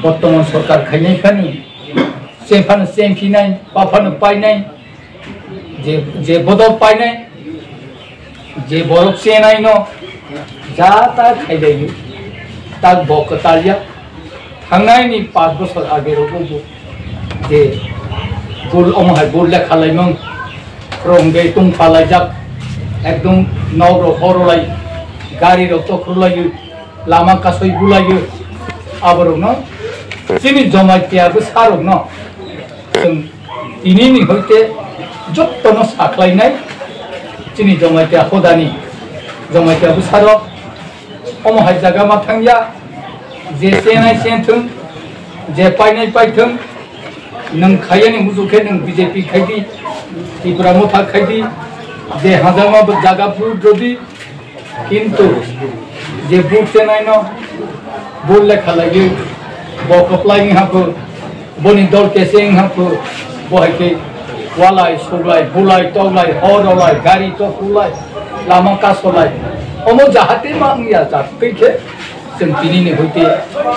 बर्तमान सरकार खायनायखानि सेफानो सेमफिनाय बाफानो पायनाय जे बदल पायनाय जे बरफ सेनाय न जा ता खायदायो ता बकतालिया थांनायनि 5 बोसोर आगेरावबो जे बुल अमहाय बुल लेखालायमोन रंगे तुंफालायजाक एकदम नौरो हरलाय गारि रक्त खुलायो लामा कासय बुलायो आबरनो जोंनि जमातियाबो सारक न जों दिनैनि हयते जत्तनो साख्लायनाय जोंनि जमातिया होदानि जमातियाबो सारक अमहाय जागा माथांया जे सेनाय सेनथों जे पायनाय पायथों नों खायनि मुजुखे नों बीजेपी खायदी त्रिपुरा मुथा खायदी जे हाजामा जागा बुद्रदी किन्तु जे बुट सेनाय न बुल लेखालायो बकपलाय हाफो बनि दल केसे हाफो बहायके वालाय सौलाय बुलाय तौलाय हरलाय गारि तो फुलाय लामा कासलाय अमो जाहाते मांगिया जाफैखे जों दिनैनि हयते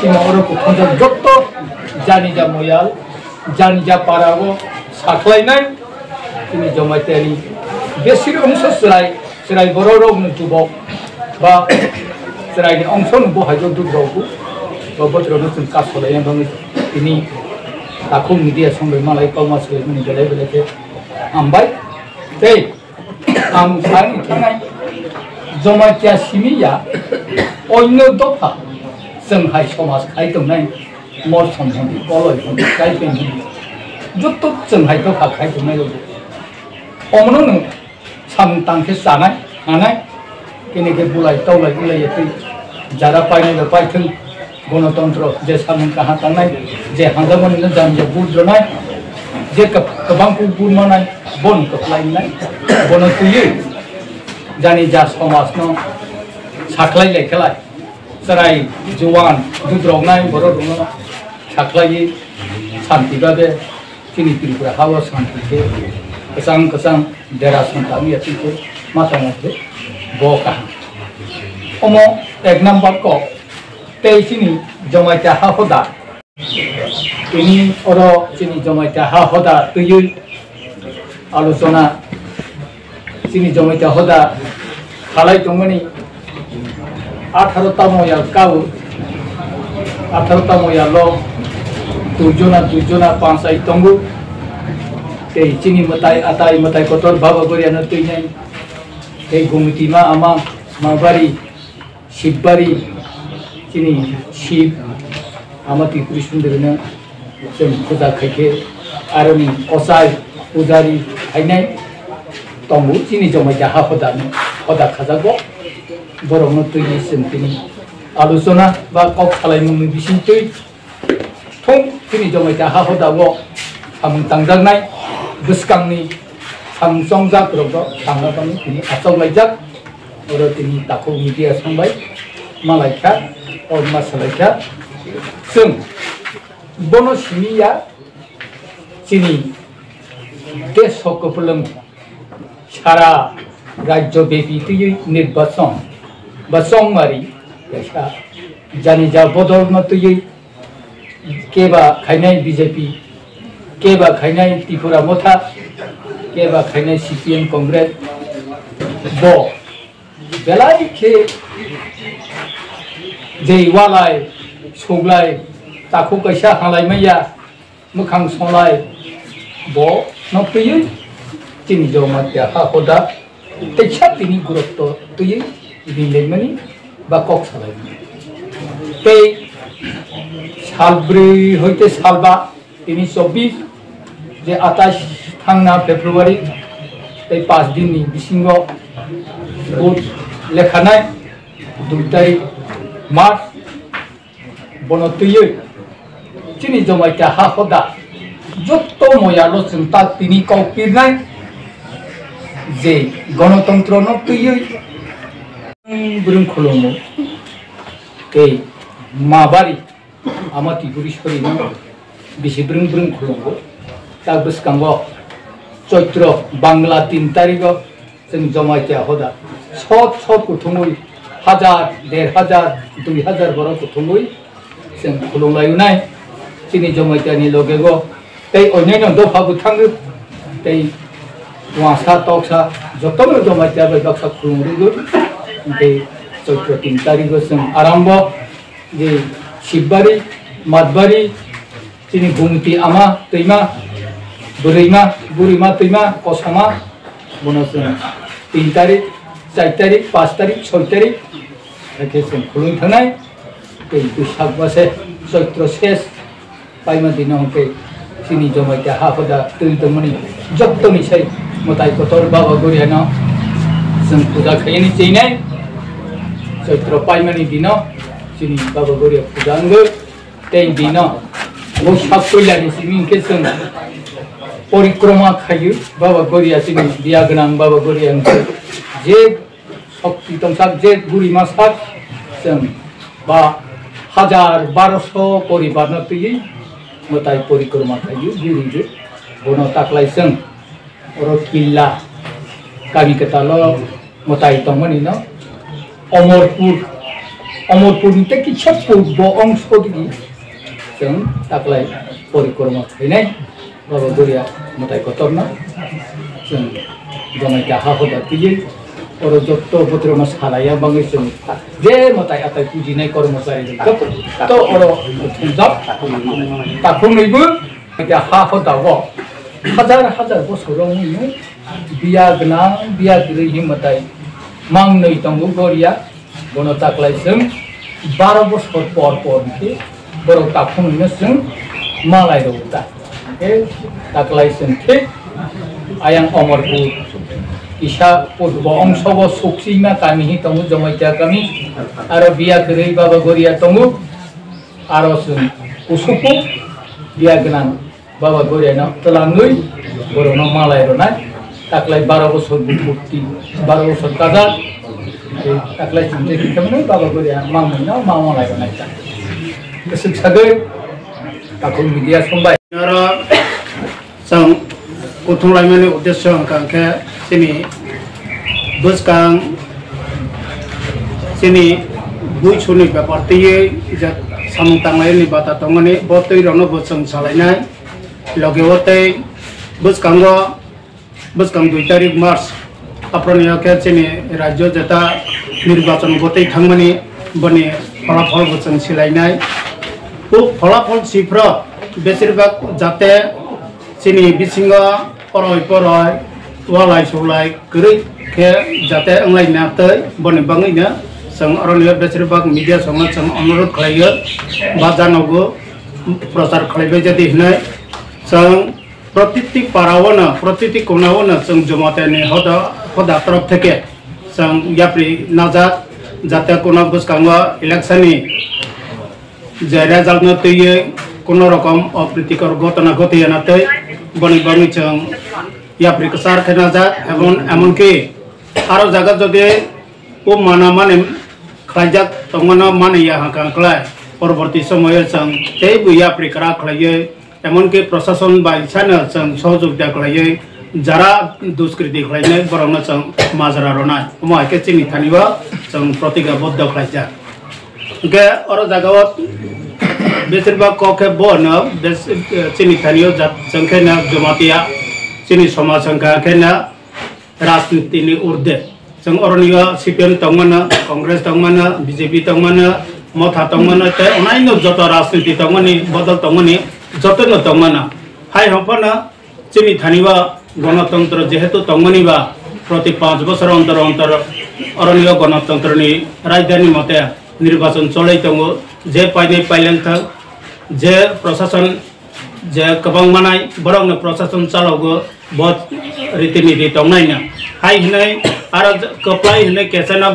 सिमावरो कुखंजों जत्त जानि जा मोयाल जानि जा पारागो साख्लायनाय जोंनि जमातियारि बेसिर अंश सिराय बर' रावनो जुबक बा सिरायनि अंश बहायजो दुद्रावबो बा बोथोरावनो जों कासलायनाय दं दिनै दाखौ मिडिया संबाय मालाय कावमा सोलायमोन बेलाय बेलायखे आमबाय दै आं सानि थानाय जमातिया सिमिया अन्य दफा जोंहाय समाज खायदोंनाय मर सम्बन्धि कलय गायपेन जत्त जोंहाय दफा खायदोंनाय अमनो साम तांखे जानाय हानाय केनेके बुलाय तौलाय उलायथै जारा पायनाय पायथों गणतंत्र जे सामन कहा थांनाय जे हांजामोन जानिया बुद्रनाय जे गोबांखौ बुरमानाय बन कपलायनाय बन तुयो जानि जा समाजनो साख्लायलाय खेलाय सराय जवान दुद्रावनाय बर' दङ साख्लायै शान्तिबाबे जोंनि त्रिपुरा हावा शान्तिखे कसं कसं देरा संतामी अतिखे माथांगे बका अमो एक नंबर को तेइसिनी जमातिया हा होदा इनि अरो जोंनि जमातिया हा होदा तुयो आलोचना जोंनि जमातिया होदा खालाय दंमोन 18टा मयाल काव 18टा मयाल दुजना पांचाय दंगु ते जोंनि मताय आताय मताय कतर बाबा गरियानो तैनाय ते गुमतिमा आमा माबारि शिबबारि जोंनि शिब आमा त्रिपुरी सुंदरनो जों फुजा खायखे आरो असाय पुजारी खायनाय दंगु जोंनि जमातिया हा होदा खाजागो बर'नो तैनि जोंनि आलोचना बा कब खालायमुंनि बिसिंथै थं जोंनि जमातिया हा होदागो सामों तांजानाय गोसकांनि सामसंजाफोरावबो थांनानै दिनै आसावलायजाक आरो दिनै दाखौ मिडिया संबाय मालायखा अरमा सालायखा जों बन सिमिया जोंनि देशखौ फोलोम सारा राज्य बेबि निर्वाचन बा संमारि जानि जा बदल मतयै केबा खायनाय बीजेपी केबा खायनाय त्रिपुरा मथा केबा खायनाय सीपीएम कांग्रेस ब बेलायखे जे वालाय सौलाय ताखौ कैसा हालाय मैया मोखां संलाय ब नफैयो जोंनि जमातिया हा होदा तैसा तिनि गुरुत्व तुयो रिलेमनि बा कक सालायमनि ते सालब्रै हयते सालबा तिनि 24 जे 28 थांना फेब्रुवारि ते 5 दिननि बिसिङाव बुट लेखानाय 2 तारिख मार्च बन तुयो जोंनि जमातिया हा होदा जत्त मयाल जों ता तिनि कावपिरनाय जे गणतंत्र न तुयो ब्रुं खुलुमो ते माबारि आमा त्रिपुरी सरिनो बिसि ब्रुं खुलुमो ता गोसकांगो चैत्र बांला 3 तारिख जों जमातिया होदा सब कुथुमै 1000 1500 2000 बर' कुथुमै जों खुलुमलायनाय sini jamatia ni loge go tei onai no do phabu thang tei wasa toksa jotono jamatia bai baksa khurung ru tei Chaitra 3 tarikh go sing arambo je Shibari Madbari sini bumti ama teima burima teima kosama bono sing 3 tarikh 4 tarikh 5 tarikh 6 tarikh ake sing khulung thanai tei Busak base Chaitra ses paima dino ke sini jamatia ha hoda tui tomani jottoni sai motai kotor baba goriana sing puja khayani cheinai Chaitra paimani dino sini baba goria puja anggo tei dino Busak koilani sini ke sing porikrama khayu baba goria sini dia genang baba goria je shakti tongsak je burima sak sing ba 1200 poribar na tui motai porikrama khayu giri bono taklai sing oro killa kami ketalo motai tongmani no Omorpur ni teki chapur bo ongsho digi sing taklai porikrama khainai baba goria motai kotorna sing jamatia ha hoda tui oro jotto putra mas halaya bangi sing je motai atai puji nai kormosari to oro thunjak takhung nibu ja ha hoda go hajar bosorong ni biya giri himatai mang nei tongu goria bono taklai sing 12 bosor por ni borok takhung ni sing malai rota taklai sing thik ayang omorpur Isha purbo ongsho suksima kami hi tongu jamatia kami aro biya giri baba goria tongu aro sing usupu biya genang baba goria no telangui borono malai ronai taklai 12 bosor bukti 12 bosor kaza taklai chinte kemne baba goria mangmai no malai ronai ta kesuk sagai takun media sombai aro sang kutung lai mani uddesyo angkangke sini buskang sini bui chuni bapar tiye jat samung tanglai ni bata tongani botoi rono busang salainai loge wote buskang 2 tarikh Mars aproniya ke sini rajyo jata nirbachan botoi thangmani bani ফলাফল busang silainai u ফলাফল sifra besirбag jate sini bisinga poroi walai solai geri ke jate anglai natai boni bangi na sang aroniya besirбag media songa sang onurut khlaiyo bajanogo prasar khlaibe jadi hinai sang protiti parawana protiti konawana sang jamatia ni hoda taraf theke sang yapri najat jate kono buskanga election ni je result na tuye kono rokom অপ্রীতিকর ঘটনা ঘটিয়ে না তাই বনি বনি চং ইয়াপ্রি কুচারখা najat এমনকি আরো জায়গা যদি ও মানে খাইজাক তংমনা মানে ইয়া হাকাংক্লাই পরবর্তী সময়ে চং তেই ইয়াপ্রি করা খাইয়ে এমনকি প্রশাসন বা ইছানা চং সহযোগিতা খাইয়ে যারা দুষ্কৃতি খাইনে বরং চং মাজরা রনাই মাকে চিনি থানিবা চং প্রতিজ্ঞাবদ্ধ খাইজা গে আরো জায়গা besirбag koke bono sini thanio jangkhena jamatia sini somaj jangkhena rajniti ni urde jang oroniya CPM tongmana Congress tongmana BJP tongmana motha tongmana te onaino joto rajniti tongmani bodol tongmani joto no tongmana hai hopana sini thaniba গণতন্ত্র যেহেতু তংমনি বা প্রতি 5 বছর অন্তর অরণ্য গণতন্ত্র নি রাজধানী মতে নির্বাচন চলাই দङ যে পাইলেন থাক যে প্রশাসন যে কবাং মানাই বরং প্রশাসন চালাগো বহুত রীতিনীতি দংনাই না হাই হनै আর কপ্লাই হनै কেসনা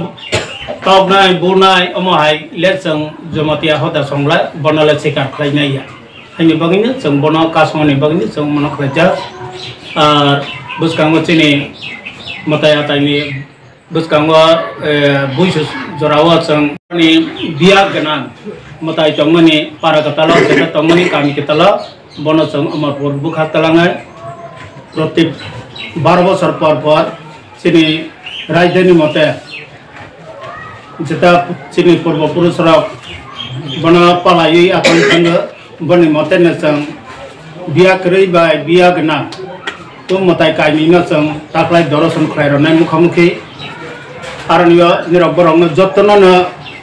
তগনাই বুনাই অমহাই লেচং জমাতিয়া হদা সংলা বনালে শিকার খাইনাই হাইনি বাগিনি जों বনা কাসমনি বাগিনি जों মন খাইজা আর বুসকাঙ্গো চিনি মতাই আতাইনি বুসকাঙ্গো বুইস জরাওয়া जों नि बिया गनान मताई तंगमनि पारा कतला जेता तंगमनि कामी कतला बनो जों अमरपुर बुखा तलांगाय प्रति 12 बছর পর চিনি রাজধানী মতে যেটা চিনি পূর্বপুরুষরা বনা পালাই আতঙ্ক bani moten na sang biak rei bai biak na tu motai kai ni na sang taklai doroson khlai ro nai mukhamuki araniyo nirok borong na jotno na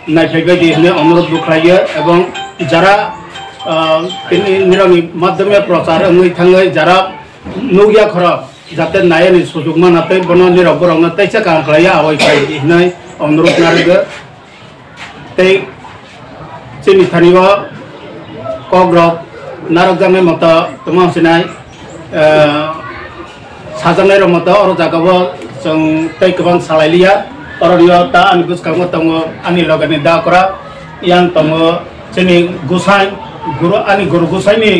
nai phaibai di ne অনুরোধ buklaiye ebong jara ini nirami madhyame prochar ngui thangai jara nugia khara jate naye ni sujug manate bono nirok borong na taisa ka khlaiya awai khai di nai অনুরোধ narige tei chini thaniwa kogrok narok jangai mata tuma sinai sajanai ro mata oro jagabo jong tei kabang salailia orangnya ta ani gus kamu tongo ani logani da kora yang tongo sini gusai guru ani guru gusai ni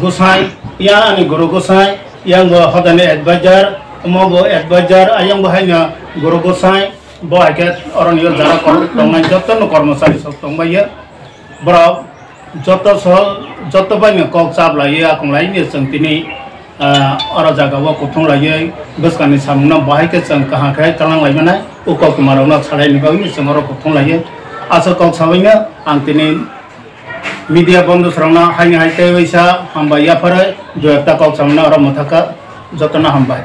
gusai yang ani guru gusai yang hoda ni advisor mau advisor ayang bahaya guru gusai bawa ke orangnya jara kor tongai joto no kormosari sok tongai ya bro joto banyak kok sab lah ya akung lain ya sentini orang jaga wa kutung lagi bus kami samuna bahaya ke sang kahang kai kalang lagi mana ukau kemarin nak salai ni kau ini semua kutung lagi asal kau sawingnya antini media bondu serana hanya hai tewisa hamba ya pare jo ekta kau samuna orang muthaka jotona hamba